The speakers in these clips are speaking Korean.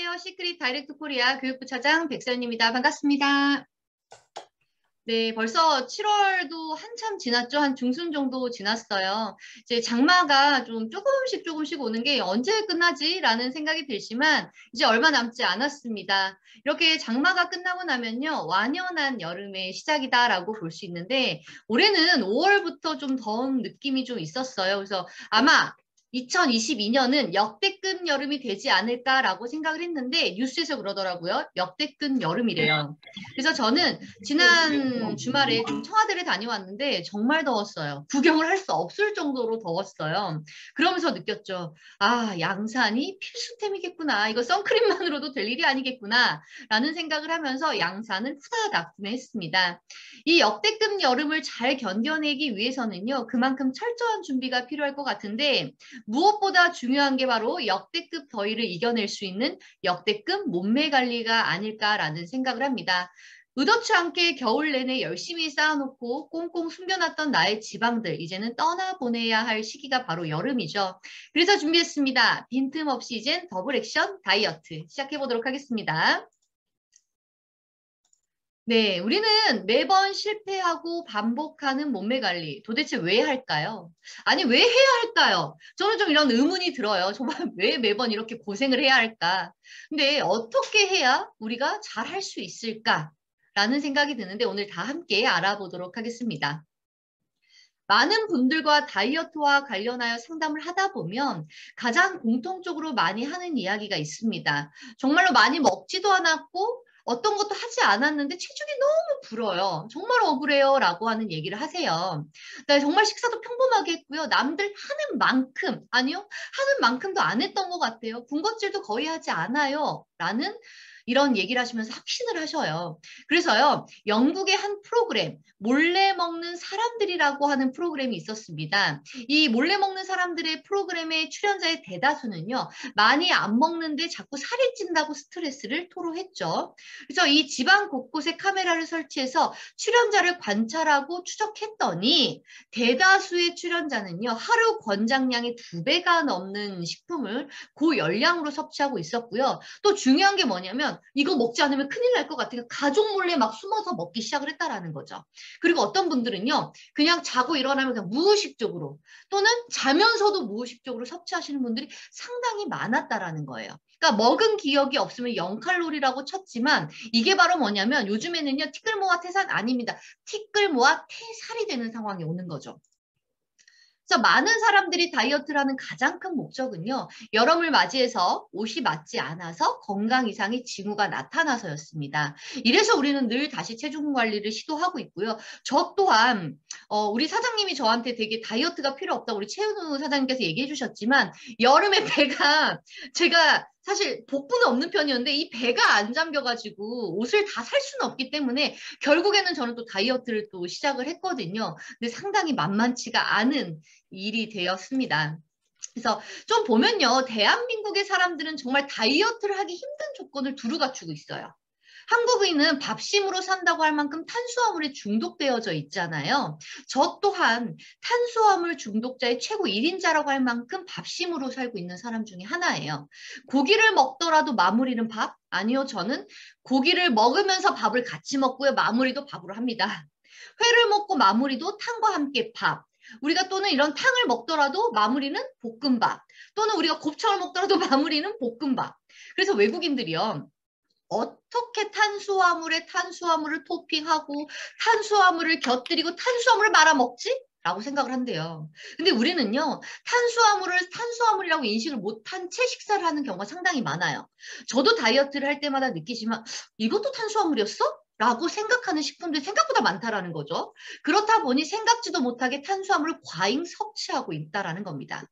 안녕하세요. 시크릿 다이렉트 코리아 교육부 차장 백선입니다. 반갑습니다. 네, 벌써 7월도 한참 지났죠. 한 중순 정도 지났어요. 이제 장마가 좀 조금씩 오는 게 언제 끝나지? 라는 생각이 들지만 이제 얼마 남지 않았습니다. 이렇게 장마가 끝나고 나면요. 완연한 여름의 시작이다라고 볼 수 있는데 올해는 5월부터 좀 더운 느낌이 좀 있었어요. 그래서 아마 2022년은 역대급 여름이 되지 않을까라고 생각을 했는데 뉴스에서 그러더라고요. 역대급 여름이래요. 그래서 저는 지난 주말에 좀 청와대를 다녀왔는데 정말 더웠어요. 구경을 할 수 없을 정도로 더웠어요. 그러면서 느꼈죠. 아, 양산이 필수템이겠구나. 이거 선크림만으로도 될 일이 아니겠구나. 라는 생각을 하면서 양산을 후다닥 구매했습니다. 이 역대급 여름을 잘 견뎌내기 위해서는요. 그만큼 철저한 준비가 필요할 것 같은데 무엇보다 중요한 게 바로 역대급 더위를 이겨낼 수 있는 역대급 몸매 관리가 아닐까라는 생각을 합니다. 의도치 않게 겨울 내내 열심히 쌓아놓고 꽁꽁 숨겨놨던 나의 지방들 이제는 떠나보내야 할 시기가 바로 여름이죠. 그래서 준비했습니다. 빈틈없이 이젠 더블 액션 다이어트 시작해보도록 하겠습니다. 네, 우리는 매번 실패하고 반복하는 몸매 관리 도대체 왜 할까요? 아니, 왜 해야 할까요? 저는 좀 이런 의문이 들어요. 정말 왜 매번 이렇게 고생을 해야 할까? 근데 어떻게 해야 우리가 잘 할 수 있을까? 라는 생각이 드는데 오늘 다 함께 알아보도록 하겠습니다. 많은 분들과 다이어트와 관련하여 상담을 하다 보면 가장 공통적으로 많이 하는 이야기가 있습니다. 정말로 많이 먹지도 않았고 어떤 것도 하지 않았는데 체중이 너무 불어요. 정말 억울해요 라고 하는 얘기를 하세요. 나 정말 식사도 평범하게 했고요. 남들 하는 만큼, 아니요, 하는 만큼도 안 했던 것 같아요. 군것질도 거의 하지 않아요. 라는 이런 얘기를 하시면서 확신을 하셔요. 그래서요, 영국의 한 프로그램, 몰래 먹는 사람들이라고 하는 프로그램이 있었습니다. 이 몰래 먹는 사람들의 프로그램의 출연자의 대다수는요, 많이 안 먹는데 자꾸 살이 찐다고 스트레스를 토로했죠. 그래서 이 지방 곳곳에 카메라를 설치해서 출연자를 관찰하고 추적했더니 대다수의 출연자는요, 하루 권장량의 2배가 넘는 식품을 고열량으로 섭취하고 있었고요. 또 중요한 게 뭐냐면 이거 먹지 않으면 큰일 날 것 같아요. 가족 몰래 막 숨어서 먹기 시작을 했다라는 거죠. 그리고 어떤 분들은요, 그냥 자고 일어나면 그냥 무의식적으로 또는 자면서도 무의식적으로 섭취하시는 분들이 상당히 많았다라는 거예요. 그러니까 먹은 기억이 없으면 0칼로리라고 쳤지만 이게 바로 뭐냐면 요즘에는요, 티끌모아 태산 아닙니다. 티끌모아 태살이 되는 상황이 오는 거죠. 그래서 많은 사람들이 다이어트를 하는 가장 큰 목적은요. 여름을 맞이해서 옷이 맞지 않아서 건강 이상의 징후가 나타나서였습니다. 이래서 우리는 늘 다시 체중 관리를 시도하고 있고요. 저 또한 우리 사장님이 저한테 되게 다이어트가 필요 없다고 우리 최은우 사장님께서 얘기해 주셨지만 여름에 배가 제가 사실 복부는 없는 편이었는데 이 배가 안 잠겨가지고 옷을 다 살 수는 없기 때문에 결국에는 저는 또 다이어트를 또 시작을 했거든요. 근데 상당히 만만치가 않은 일이 되었습니다. 그래서 좀 보면요. 대한민국의 사람들은 정말 다이어트를 하기 힘든 조건을 두루 갖추고 있어요. 한국인은 밥심으로 산다고 할 만큼 탄수화물에 중독되어져 있잖아요. 저 또한 탄수화물 중독자의 최고 1인자라고 할 만큼 밥심으로 살고 있는 사람 중에 하나예요. 고기를 먹더라도 마무리는 밥? 아니요, 저는 고기를 먹으면서 밥을 같이 먹고요. 마무리도 밥으로 합니다. 회를 먹고 마무리도 탕과 함께 밥. 우리가 또는 이런 탕을 먹더라도 마무리는 볶음밥. 또는 우리가 곱창을 먹더라도 마무리는 볶음밥. 그래서 외국인들이요. 어떻게 탄수화물에 탄수화물을 토핑하고 탄수화물을 곁들이고 탄수화물을 말아먹지? 라고 생각을 한대요. 근데 우리는요, 탄수화물을 탄수화물이라고 인식을 못한 채 식사를 하는 경우가 상당히 많아요. 저도 다이어트를 할 때마다 느끼지만 이것도 탄수화물이었어? 라고 생각하는 식품들이 생각보다 많다라는 거죠. 그렇다 보니 생각지도 못하게 탄수화물을 과잉 섭취하고 있다라는 겁니다.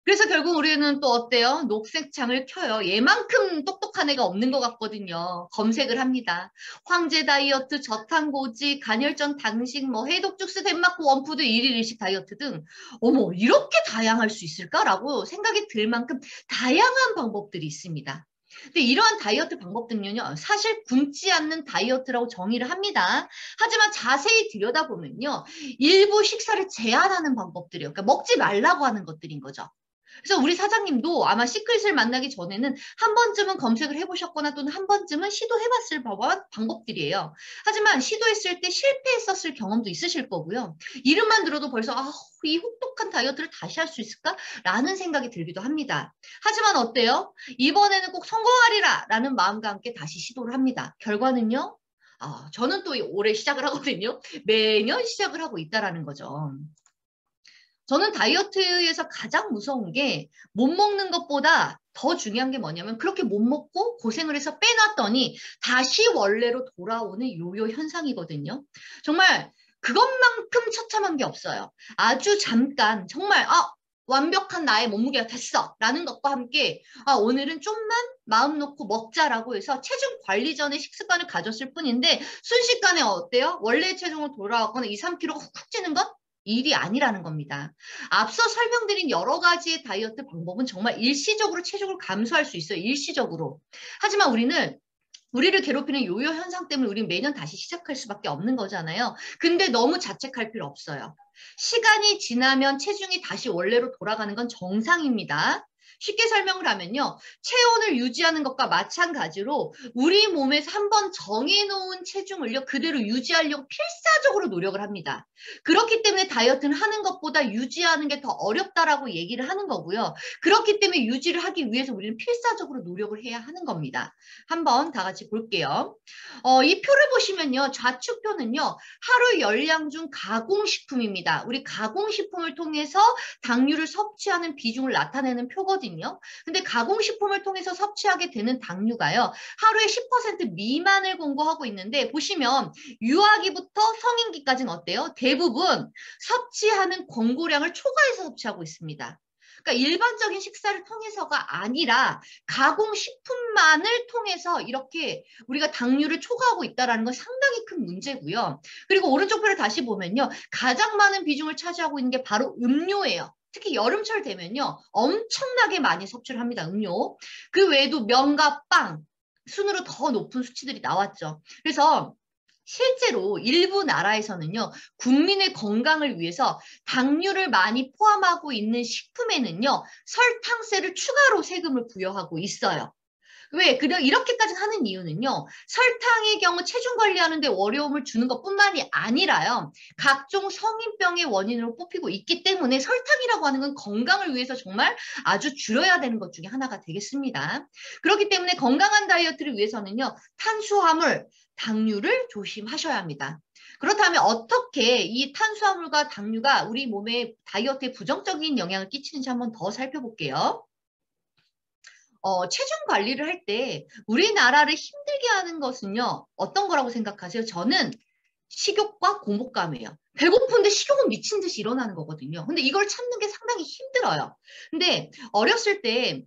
그래서 결국 우리는 또 어때요? 녹색창을 켜요. 얘만큼 똑똑한 애가 없는 것 같거든요. 검색을 합니다. 황제 다이어트, 저탄고지, 간헐적 단식, 뭐 해독 주스, 덴마크 원푸드, 일일 일식 다이어트 등 어머 이렇게 다양할 수 있을까라고 생각이 들 만큼 다양한 방법들이 있습니다. 근데 이러한 다이어트 방법들은요, 사실 굶지 않는 다이어트라고 정의를 합니다. 하지만 자세히 들여다보면요, 일부 식사를 제한하는 방법들이에요. 그러니까 먹지 말라고 하는 것들인 거죠. 그래서 우리 사장님도 아마 시크릿을 만나기 전에는 한 번쯤은 검색을 해보셨거나 또는 한 번쯤은 시도해봤을 방법들이에요. 하지만 시도했을 때 실패했었을 경험도 있으실 거고요. 이름만 들어도 벌써 이 혹독한 다이어트를 다시 할 수 있을까? 라는 생각이 들기도 합니다. 하지만 어때요? 이번에는 꼭 성공하리라 라는 마음과 함께 다시 시도를 합니다. 결과는요? 저는 또 올해 시작을 하거든요. 매년 시작을 하고 있다라는 거죠. 저는 다이어트에서 가장 무서운 게 못 먹는 것보다 더 중요한 게 뭐냐면 그렇게 못 먹고 고생을 해서 빼놨더니 다시 원래로 돌아오는 요요 현상이거든요. 정말 그것만큼 처참한 게 없어요. 아주 잠깐 정말 완벽한 나의 몸무게가 됐어 라는 것과 함께 오늘은 좀만 마음 놓고 먹자라고 해서 체중 관리 전에 식습관을 가졌을 뿐인데 순식간에 어때요? 원래 체중으로 돌아왔거나 2, 3kg가 훅훅 찌는 것? 일이 아니라는 겁니다. 앞서 설명드린 여러 가지의 다이어트 방법은 정말 일시적으로 체중을 감소할 수 있어요. 일시적으로. 하지만 우리를 괴롭히는 요요 현상 때문에 우리는 매년 다시 시작할 수밖에 없는 거잖아요. 근데 너무 자책할 필요 없어요. 시간이 지나면 체중이 다시 원래로 돌아가는 건 정상입니다. 쉽게 설명을 하면요. 체온을 유지하는 것과 마찬가지로 우리 몸에서 한번 정해놓은 체중을요. 그대로 유지하려고 필사적으로 노력을 합니다. 그렇기 때문에 다이어트는 하는 것보다 유지하는 게 더 어렵다라고 얘기를 하는 거고요. 그렇기 때문에 유지를 하기 위해서 우리는 필사적으로 노력을 해야 하는 겁니다. 한번 다 같이 볼게요. 이 표를 보시면요. 좌측표는요. 하루 열량 중 가공식품입니다. 우리 가공식품을 통해서 당류를 섭취하는 비중을 나타내는 표거든요. 근데 가공식품을 통해서 섭취하게 되는 당류가요. 하루에 10% 미만을 공고하고 있는데 보시면 유아기부터 성인기까지는 어때요? 대부분 섭취하는 권고량을 초과해서 섭취하고 있습니다. 그러니까 일반적인 식사를 통해서가 아니라 가공식품만을 통해서 이렇게 우리가 당류를 초과하고 있다는 건 상당히 큰 문제고요. 그리고 오른쪽 표를 다시 보면요. 가장 많은 비중을 차지하고 있는 게 바로 음료예요. 특히 여름철 되면요. 엄청나게 많이 섭취를 합니다. 음료. 그 외에도 면과 빵 순으로 더 높은 수치들이 나왔죠. 그래서 실제로 일부 나라에서는요, 국민의 건강을 위해서 당류를 많이 포함하고 있는 식품에는요, 설탕세를 추가로 세금을 부여하고 있어요. 왜? 이렇게까지 하는 이유는요. 설탕의 경우 체중 관리하는데 어려움을 주는 것뿐만이 아니라요. 각종 성인병의 원인으로 뽑히고 있기 때문에 설탕이라고 하는 건 건강을 위해서 정말 아주 줄여야 되는 것 중에 하나가 되겠습니다. 그렇기 때문에 건강한 다이어트를 위해서는요. 탄수화물, 당류를 조심하셔야 합니다. 그렇다면 어떻게 이 탄수화물과 당류가 우리 몸에 다이어트에 부정적인 영향을 끼치는지 한번 더 살펴볼게요. 체중 관리를 할 때 우리나라를 힘들게 하는 것은요. 어떤 거라고 생각하세요? 저는 식욕과 공복감이에요. 배고픈데 식욕은 미친 듯이 일어나는 거거든요. 근데 이걸 참는 게 상당히 힘들어요. 근데 어렸을 때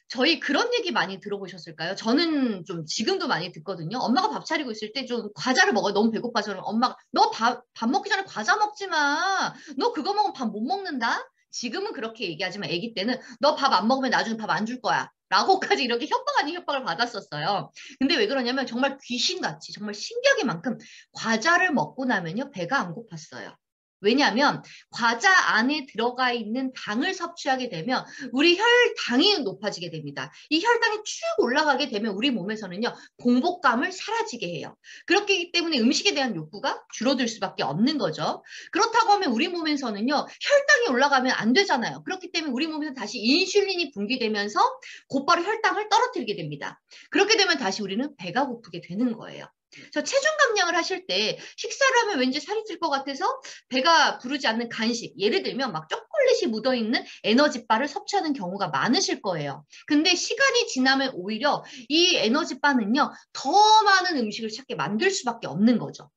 저희 그런 얘기 많이 들어보셨을까요? 저는 좀 지금도 많이 듣거든요. 엄마가 밥 차리고 있을 때 좀 과자를 먹어요. 너무 배고파서. 그러면 엄마가 너 밥 먹기 전에 과자 먹지 마. 너 그거 먹으면 밥 못 먹는다. 지금은 그렇게 얘기하지만 아기 때는 너 밥 안 먹으면 나중에 밥 안 줄 거야. 라고까지 이렇게 협박 아닌 협박을 받았었어요. 근데 왜 그러냐면 정말 귀신같이 정말 신기하게만큼 과자를 먹고 나면요 배가 안 고팠어요. 왜냐하면 과자 안에 들어가 있는 당을 섭취하게 되면 우리 혈당이 높아지게 됩니다. 이 혈당이 쭉 올라가게 되면 우리 몸에서는요 공복감을 사라지게 해요. 그렇기 때문에 음식에 대한 욕구가 줄어들 수밖에 없는 거죠. 그렇다고 하면 우리 몸에서는요 혈당이 올라가면 안 되잖아요. 그렇기 때문에 우리 몸에서 다시 인슐린이 분비되면서 곧바로 혈당을 떨어뜨리게 됩니다. 그렇게 되면 다시 우리는 배가 고프게 되는 거예요. 저 체중 감량을 하실 때 식사를 하면 왠지 살이 찔 것 같아서 배가 부르지 않는 간식, 예를 들면 막 초콜릿이 묻어있는 에너지바를 섭취하는 경우가 많으실 거예요. 근데 시간이 지나면 오히려 이 에너지바는요, 더 많은 음식을 찾게 만들 수밖에 없는 거죠.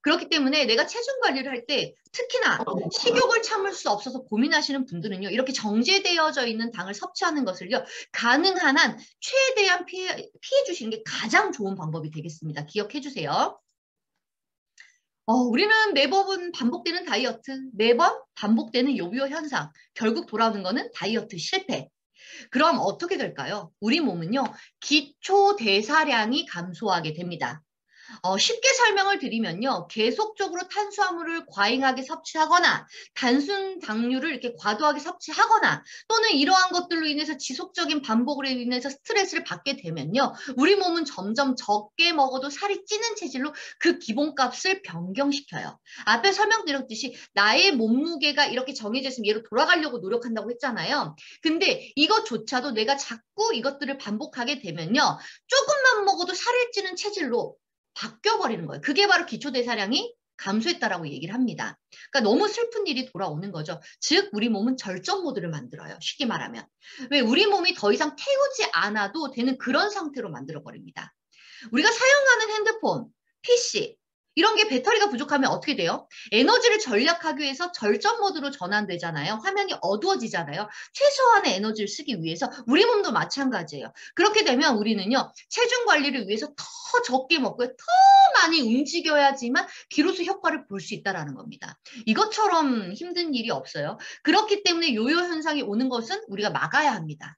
그렇기 때문에 내가 체중 관리를 할 때 특히나 식욕을 참을 수 없어서 고민하시는 분들은요. 이렇게 정제되어져 있는 당을 섭취하는 것을요. 가능한 한 최대한 피해 주시는 게 가장 좋은 방법이 되겠습니다. 기억해 주세요. 우리는 매번 반복되는 다이어트, 매번 반복되는 요요 현상, 결국 돌아오는 거는 다이어트 실패. 그럼 어떻게 될까요? 우리 몸은요. 기초 대사량이 감소하게 됩니다. 쉽게 설명을 드리면요. 계속적으로 탄수화물을 과잉하게 섭취하거나 단순 당류를 이렇게 과도하게 섭취하거나 또는 이러한 것들로 인해서 지속적인 반복으로 인해서 스트레스를 받게 되면요. 우리 몸은 점점 적게 먹어도 살이 찌는 체질로 그 기본값을 변경시켜요. 앞에 설명드렸듯이 나의 몸무게가 이렇게 정해져 있으면 얘로 돌아가려고 노력한다고 했잖아요. 근데 이것조차도 내가 자꾸 이것들을 반복하게 되면요. 조금만 먹어도 살을 찌는 체질로 바뀌어버리는 거예요. 그게 바로 기초대사량이 감소했다라고 얘기를 합니다. 그러니까 너무 슬픈 일이 돌아오는 거죠. 즉 우리 몸은 절전 모드를 만들어요. 쉽게 말하면. 왜 우리 몸이 더 이상 태우지 않아도 되는 그런 상태로 만들어버립니다. 우리가 사용하는 핸드폰, PC 이런 게 배터리가 부족하면 어떻게 돼요? 에너지를 절약하기 위해서 절전 모드로 전환되잖아요. 화면이 어두워지잖아요. 최소한의 에너지를 쓰기 위해서 우리 몸도 마찬가지예요. 그렇게 되면 우리는요. 체중 관리를 위해서 더 적게 먹고요. 더 많이 움직여야지만 비로소 효과를 볼 수 있다는 겁니다. 이것처럼 힘든 일이 없어요. 그렇기 때문에 요요 현상이 오는 것은 우리가 막아야 합니다.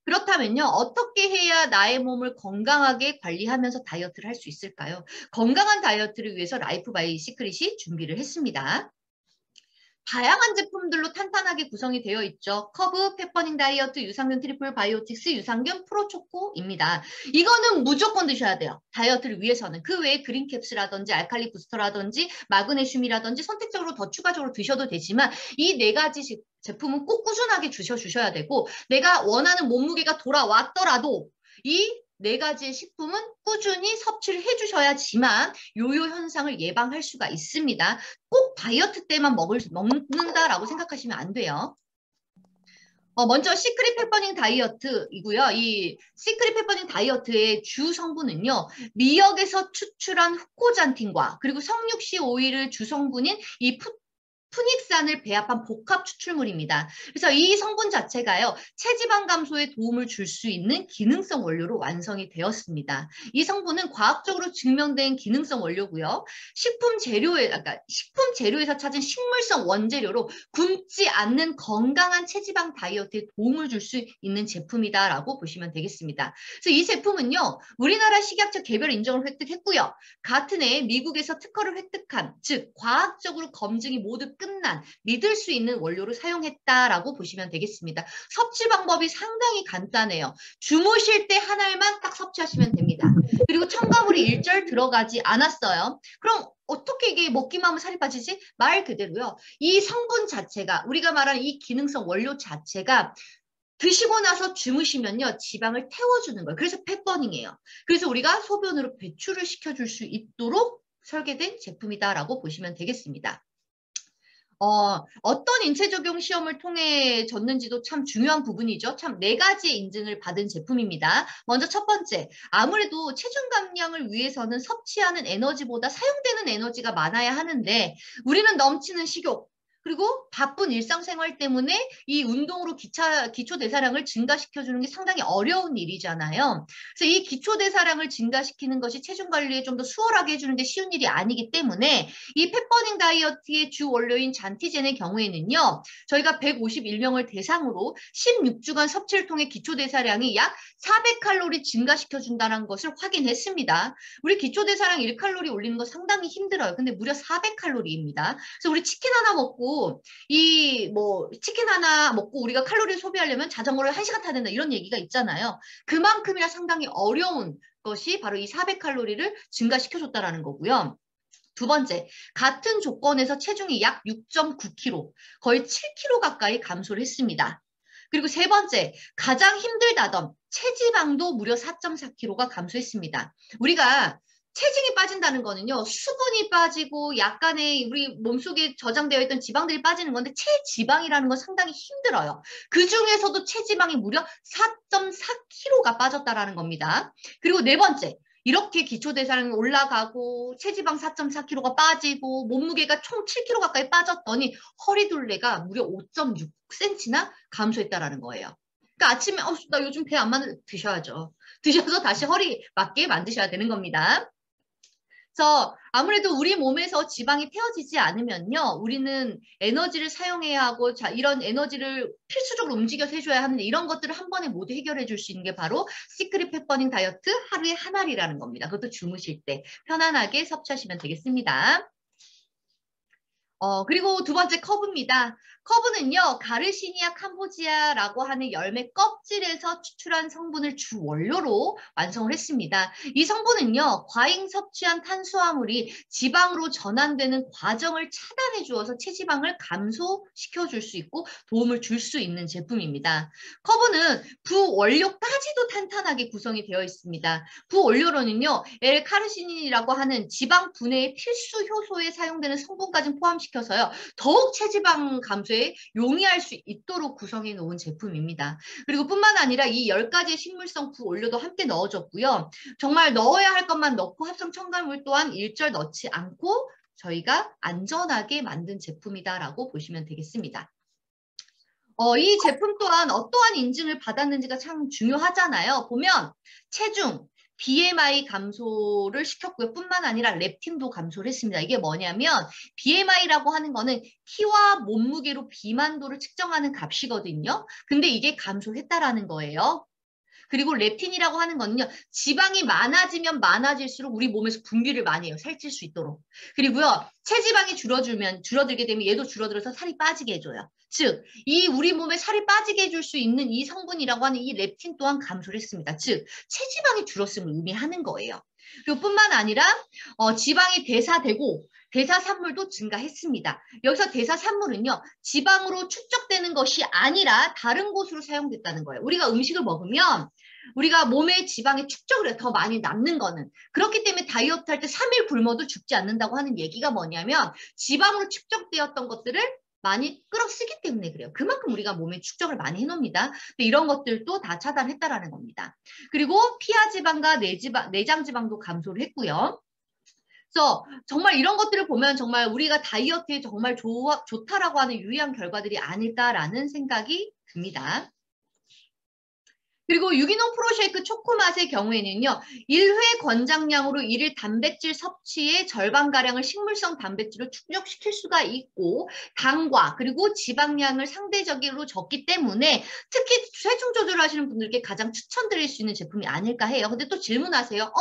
그렇다면요, 어떻게 해야 나의 몸을 건강하게 관리하면서 다이어트를 할 수 있을까요? 건강한 다이어트를 위해서 라이프 바이 시크릿이 준비를 했습니다. 다양한 제품들로 탄탄하게 구성이 되어 있죠. 커브, 페퍼닝 다이어트, 유산균 트리플 바이오틱스, 유산균 프로초코입니다. 이거는 무조건 드셔야 돼요. 다이어트를 위해서는. 그 외에 그린캡스라든지 알칼리 부스터라든지 마그네슘이라든지 선택적으로 더 추가적으로 드셔도 되지만 이 네 가지 제품은 꼭 꾸준하게 주셔야 되고 내가 원하는 몸무게가 돌아왔더라도 이 네 가지의 식품은 꾸준히 섭취를 해주셔야지만 요요 현상을 예방할 수가 있습니다. 꼭 다이어트 때만 먹는다라고 생각하시면 안 돼요. 먼저 시크릿 페퍼닝 다이어트이고요. 이 시크릿 페퍼닝 다이어트의 주 성분은요. 미역에서 추출한 후코잔틴과 그리고 석육시 오일을 주 성분인 이 푸닉산을 배합한 복합 추출물입니다. 그래서 이 성분 자체가요. 체지방 감소에 도움을 줄 수 있는 기능성 원료로 완성이 되었습니다. 이 성분은 과학적으로 증명된 기능성 원료고요. 식품 재료에서 찾은 식물성 원재료로 굶지 않는 건강한 체지방 다이어트에 도움을 줄 수 있는 제품이다라고 보시면 되겠습니다. 그래서 이 제품은요. 우리나라 식약처 개별 인정을 획득했고요. 같은 해 미국에서 특허를 획득한 즉 과학적으로 검증이 모두 끝난 믿을 수 있는 원료를 사용했다라고 보시면 되겠습니다. 섭취 방법이 상당히 간단해요. 주무실 때 한 알만 딱 섭취하시면 됩니다. 그리고 첨가물이 일절 들어가지 않았어요. 그럼 어떻게 이게 먹기만 하면 살이 빠지지? 말 그대로요. 이 성분 자체가 우리가 말하는 이 기능성 원료 자체가 드시고 나서 주무시면요. 지방을 태워주는 거예요. 그래서 팻버닝이에요. 그래서 우리가 소변으로 배출을 시켜줄 수 있도록 설계된 제품이다라고 보시면 되겠습니다. 어떤 인체 적용 시험을 통해 졌는지도 참 중요한 부분이죠. 참 네 가지의 인증을 받은 제품입니다. 먼저 첫 번째, 아무래도 체중 감량을 위해서는 섭취하는 에너지보다 사용되는 에너지가 많아야 하는데 우리는 넘치는 식욕, 그리고 바쁜 일상생활 때문에 이 운동으로 기초 대사량을 증가시켜주는 게 상당히 어려운 일이잖아요. 그래서 이 기초 대사량을 증가시키는 것이 체중 관리에 좀 더 수월하게 해주는 데 쉬운 일이 아니기 때문에 이 펫버닝 다이어트의 주 원료인 잔티젠의 경우에는요. 저희가 151명을 대상으로 16주간 섭취를 통해 기초 대사량이 약 400칼로리 증가시켜준다는 것을 확인했습니다. 우리 기초 대사량 1칼로리 올리는 거 상당히 힘들어요. 근데 무려 400칼로리입니다. 그래서 우리 치킨 하나 먹고 치킨 하나 먹고 우리가 칼로리 소비하려면 자전거를 1시간 타야 된다 이런 얘기가 있잖아요. 그만큼이나 상당히 어려운 것이 바로 이 400칼로리를 증가시켜줬다라는 거고요. 두 번째, 같은 조건에서 체중이 약 6.9kg, 거의 7kg 가까이 감소를 했습니다. 그리고 세 번째, 가장 힘들다던 체지방도 무려 4.4kg가 감소했습니다. 우리가 체중이 빠진다는 거는요. 수분이 빠지고 약간의 우리 몸속에 저장되어 있던 지방들이 빠지는 건데 체지방이라는 건 상당히 힘들어요. 그중에서도 체지방이 무려 4.4kg가 빠졌다라는 겁니다. 그리고 네 번째, 이렇게 기초대사량이 올라가고 체지방 4.4kg가 빠지고 몸무게가 총 7kg 가까이 빠졌더니 허리둘레가 무려 5.6cm나 감소했다라는 거예요. 그러니까 아침에 나 요즘 배 안 맞는데 드셔야죠. 드셔서 다시 허리 맞게 만드셔야 되는 겁니다. 그래서 아무래도 우리 몸에서 지방이 태워지지 않으면요. 우리는 에너지를 사용해야 하고 자, 이런 에너지를 필수적으로 움직여서 해줘야 하는데 이런 것들을 한 번에 모두 해결해 줄 수 있는 게 바로 시크릿 펫버닝 다이어트 하루에 한 알이라는 겁니다. 그것도 주무실 때 편안하게 섭취하시면 되겠습니다. 그리고 두 번째 커브입니다. 커브는요, 가르시니아 캄보지아라고 하는 열매 껍질에서 추출한 성분을 주 원료로 완성을 했습니다. 이 성분은요, 과잉 섭취한 탄수화물이 지방으로 전환되는 과정을 차단해 주어서 체지방을 감소시켜 줄 수 있고 도움을 줄 수 있는 제품입니다. 커브는 부원료까지도 탄탄하게 구성이 되어 있습니다. 부원료로는요, L-카르시닌이라고 하는 지방 분해의 필수 효소에 사용되는 성분까지 포함시켜서요, 더욱 체지방 감소에 용이할 수 있도록 구성해 놓은 제품입니다. 그리고 뿐만 아니라 이 10가지의 식물성 부원료도 함께 넣어줬고요. 정말 넣어야 할 것만 넣고 합성 첨가물 또한 일절 넣지 않고 저희가 안전하게 만든 제품이다라고 보시면 되겠습니다. 이 제품 또한 어떠한 인증을 받았는지가 참 중요하잖아요. 보면 체중, BMI 감소를 시켰고요. 뿐만 아니라 렙틴도 감소를 했습니다. 이게 뭐냐면 BMI라고 하는 거는 키와 몸무게로 비만도를 측정하는 값이거든요. 근데 이게 감소했다라는 거예요. 그리고 렙틴이라고 하는 거는요. 지방이 많아지면 많아질수록 우리 몸에서 분비를 많이 해요. 살찔 수 있도록. 그리고요. 체지방이 줄어들게 되면 얘도 줄어들어서 살이 빠지게 해줘요. 즉, 이 우리 몸에 살이 빠지게 해줄 수 있는 이 성분이라고 하는 이 렙틴 또한 감소를 했습니다. 즉, 체지방이 줄었음을 의미하는 거예요. 그리고 뿐만 아니라 지방이 대사되고 대사산물도 증가했습니다. 여기서 대사산물은요. 지방으로 축적되는 것이 아니라 다른 곳으로 사용됐다는 거예요. 우리가 음식을 먹으면 우리가 몸에 지방이 축적을 해서 더 많이 남는 거는 그렇기 때문에 다이어트 할 때 3일 굶어도 죽지 않는다고 하는 얘기가 뭐냐면 지방으로 축적되었던 것들을 많이 끌어쓰기 때문에 그래요. 그만큼 우리가 몸에 축적을 많이 해놓습니다. 근데 이런 것들도 다 차단했다라는 겁니다. 그리고 피하 지방과 내장 지방도 감소를 했고요. 그래서 정말 이런 것들을 보면 정말 우리가 다이어트에 정말 좋다라고 하는 유의한 결과들이 아닐까라는 생각이 듭니다. 그리고 유기농 프로쉐이크 초코 맛의 경우에는요. 1회 권장량으로 1일 단백질 섭취의 절반가량을 식물성 단백질로 축적시킬 수가 있고 당과 그리고 지방량을 상대적으로 적기 때문에 특히 체중 조절하시는 분들께 가장 추천드릴 수 있는 제품이 아닐까 해요. 근데 또 질문하세요.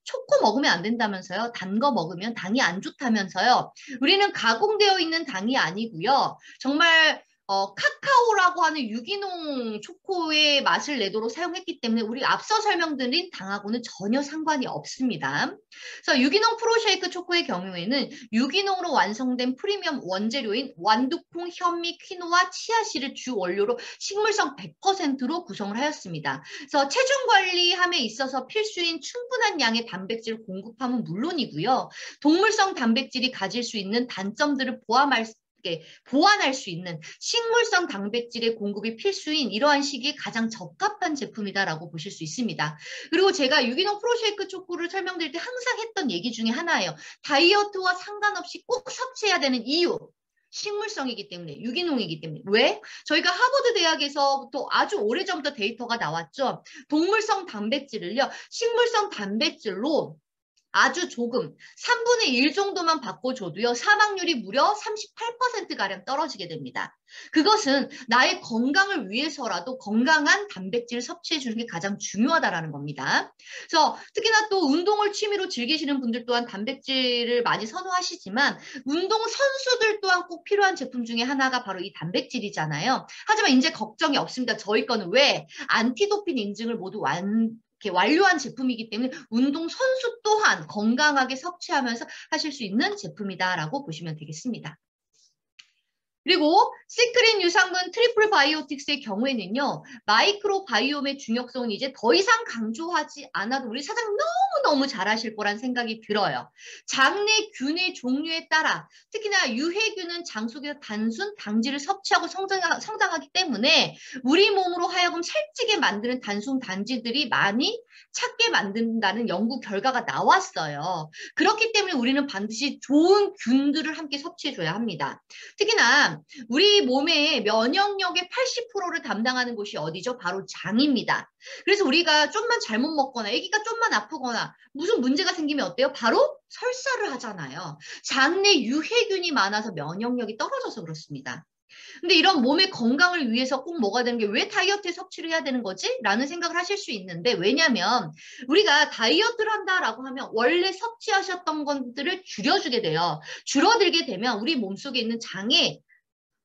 초코 먹으면 안 된다면서요? 단 거 먹으면 당이 안 좋다면서요? 우리는 가공되어 있는 당이 아니고요. 정말 카카오라고 하는 유기농 초코의 맛을 내도록 사용했기 때문에 우리 앞서 설명드린 당하고는 전혀 상관이 없습니다. 그래서 유기농 프로쉐이크 초코의 경우에는 유기농으로 완성된 프리미엄 원재료인 완두콩, 현미, 퀴노아, 치아씨를 주 원료로 식물성 100%로 구성을 하였습니다. 그래서 체중 관리함에 있어서 필수인 충분한 양의 단백질 공급함은 물론이고요. 동물성 단백질이 가질 수 있는 단점들을 보완할 수 있는 식물성 단백질의 공급이 필수인 이러한 시기에 가장 적합한 제품이다라고 보실 수 있습니다. 그리고 제가 유기농 프로쉐이크 초코를 설명드릴 때 항상 했던 얘기 중에 하나예요. 다이어트와 상관없이 꼭 섭취해야 되는 이유. 식물성이기 때문에, 유기농이기 때문에. 왜? 저희가 하버드 대학에서부터 아주 오래전부터 데이터가 나왔죠. 동물성 단백질을요. 식물성 단백질로 아주 조금 3분의 1 정도만 바꿔줘도요. 사망률이 무려 38%가량 떨어지게 됩니다. 그것은 나의 건강을 위해서라도 건강한 단백질을 섭취해 주는 게 가장 중요하다라는 겁니다. 그래서 특히나 또 운동을 취미로 즐기시는 분들 또한 단백질을 많이 선호하시지만 운동 선수들 또한 꼭 필요한 제품 중에 하나가 바로 이 단백질이잖아요. 하지만 이제 걱정이 없습니다. 저희 거는 왜? 안티도핀 인증을 모두 완료한 제품이기 때문에 운동 선수 또한 건강하게 섭취하면서 하실 수 있는 제품이다라고 보시면 되겠습니다. 그리고 시크릿 유산균 트리플 바이오틱스의 경우에는요. 마이크로 바이옴의 중요성은 이제 더 이상 강조하지 않아도 우리 사장님 너무너무 잘하실 거란 생각이 들어요. 장내 균의 종류에 따라 특히나 유해균은 장 속에서 단순 당질을 섭취하고 성장하기 때문에 우리 몸으로 하여금 살찌게 만드는 단순 단지들이 많이 찾게 만든다는 연구 결과가 나왔어요. 그렇기 때문에 우리는 반드시 좋은 균들을 함께 섭취해줘야 합니다. 특히나 뭐냐면 우리 몸의 면역력의 80%를 담당하는 곳이 어디죠? 바로 장입니다. 그래서 우리가 좀만 잘못 먹거나 아기가 좀만 아프거나 무슨 문제가 생기면 어때요? 바로 설사를 하잖아요. 장 내 유해균이 많아서 면역력이 떨어져서 그렇습니다. 근데 이런 몸의 건강을 위해서 꼭 먹어야 되는 게 왜 다이어트에 섭취를 해야 되는 거지? 라는 생각을 하실 수 있는데 왜냐면 우리가 다이어트를 한다라고 하면 원래 섭취하셨던 것들을 줄여주게 돼요. 줄어들게 되면 우리 몸속에 있는 장에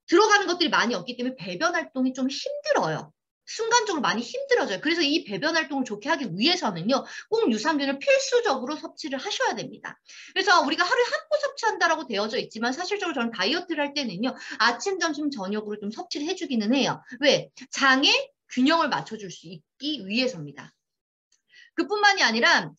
들어가는 것들이 많이 없기 때문에 배변 활동이 좀 힘들어요. 순간적으로 많이 힘들어져요. 그래서 이 배변 활동을 좋게 하기 위해서는요, 꼭 유산균을 필수적으로 섭취를 하셔야 됩니다. 그래서 우리가 하루에 한 포 섭취한다라고 되어져 있지만 사실적으로 저는 다이어트를 할 때는요, 아침, 점심, 저녁으로 좀 섭취를 해주기는 해요. 왜? 장에 균형을 맞춰줄 수 있기 위해서입니다. 그뿐만이 아니라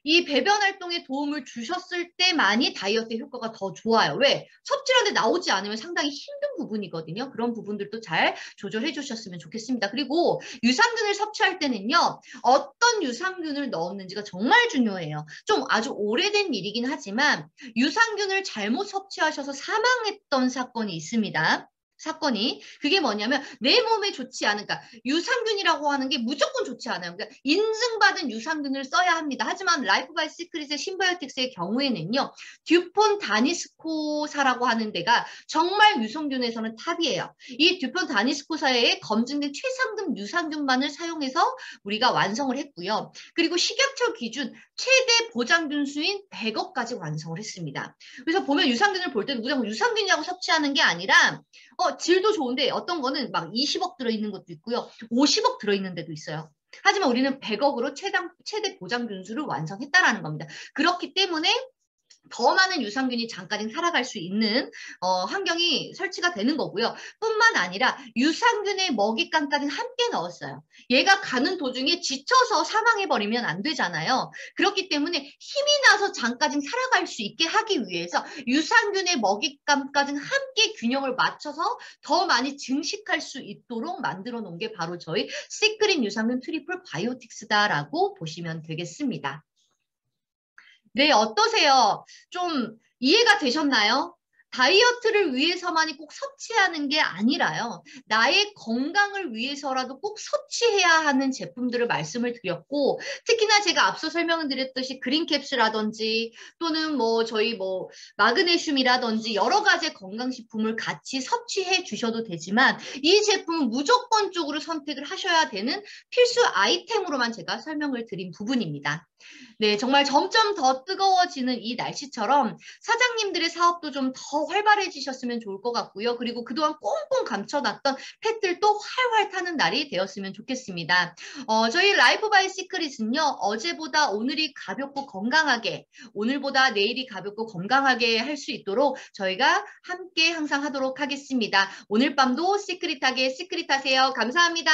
이 배변 활동에 도움을 주셨을 때만이 다이어트 효과가 더 좋아요. 왜? 섭취하는데 나오지 않으면 상당히 힘든 부분이거든요. 그런 부분들도 잘 조절해 주셨으면 좋겠습니다. 그리고 유산균을 섭취할 때는요. 어떤 유산균을 넣었는지가 정말 중요해요. 좀 아주 오래된 일이긴 하지만 유산균을 잘못 섭취하셔서 사망했던 사건이 있습니다. 그게 뭐냐면 내 몸에 좋지 않은, 그러니까 유산균이라고 하는 게 무조건 좋지 않아요. 그러니까 인증받은 유산균을 써야 합니다. 하지만 라이프 바이 시크릿의 신바이오틱스의 경우에는요, 듀폰 다니스코사라고 하는 데가 정말 유산균에서는 탑이에요. 이 듀폰 다니스코사에 검증된 최상급 유산균만을 사용해서 우리가 완성을 했고요. 그리고 식약처 기준 최대 보장균 수인 100억까지 완성을 했습니다. 그래서 보면 유산균을 볼 때는 무조건 유산균이라고 섭취하는 게 아니라 질도 좋은데 어떤 거는 막 20억 들어있는 것도 있고요. 50억 들어있는 데도 있어요. 하지만 우리는 100억으로 최대 보장 균수를 완성했다라는 겁니다. 그렇기 때문에 더 많은 유산균이 장까지 살아갈 수 있는 환경이 설치가 되는 거고요. 뿐만 아니라 유산균의 먹잇감까지 함께 넣었어요. 얘가 가는 도중에 지쳐서 사망해버리면 안 되잖아요. 그렇기 때문에 힘이 나서 장까지 살아갈 수 있게 하기 위해서 유산균의 먹잇감까지 함께 균형을 맞춰서 더 많이 증식할 수 있도록 만들어 놓은 게 바로 저희 시크릿 유산균 트리플 바이오틱스다라고 보시면 되겠습니다. 네, 어떠세요? 좀 이해가 되셨나요? 다이어트를 위해서만이 꼭 섭취하는 게 아니라요. 나의 건강을 위해서라도 꼭 섭취해야 하는 제품들을 말씀을 드렸고, 특히나 제가 앞서 설명을 드렸듯이 그린캡슐이라든지 또는 저희 마그네슘이라든지 여러 가지 건강식품을 같이 섭취해 주셔도 되지만 이 제품은 무조건적으로 선택을 하셔야 되는 필수 아이템으로만 제가 설명을 드린 부분입니다. 네, 정말 점점 더 뜨거워지는 이 날씨처럼 사장님들의 사업도 좀 더 활발해지셨으면 좋을 것 같고요. 그리고 그동안 꽁꽁 감춰놨던 펫들도 활활 타는 날이 되었으면 좋겠습니다. 저희 라이프 바이 시크릿은요. 어제보다 오늘이 가볍고 건강하게, 오늘보다 내일이 가볍고 건강하게 할 수 있도록 저희가 함께 항상 하도록 하겠습니다. 오늘 밤도 시크릿하게 시크릿하세요. 감사합니다.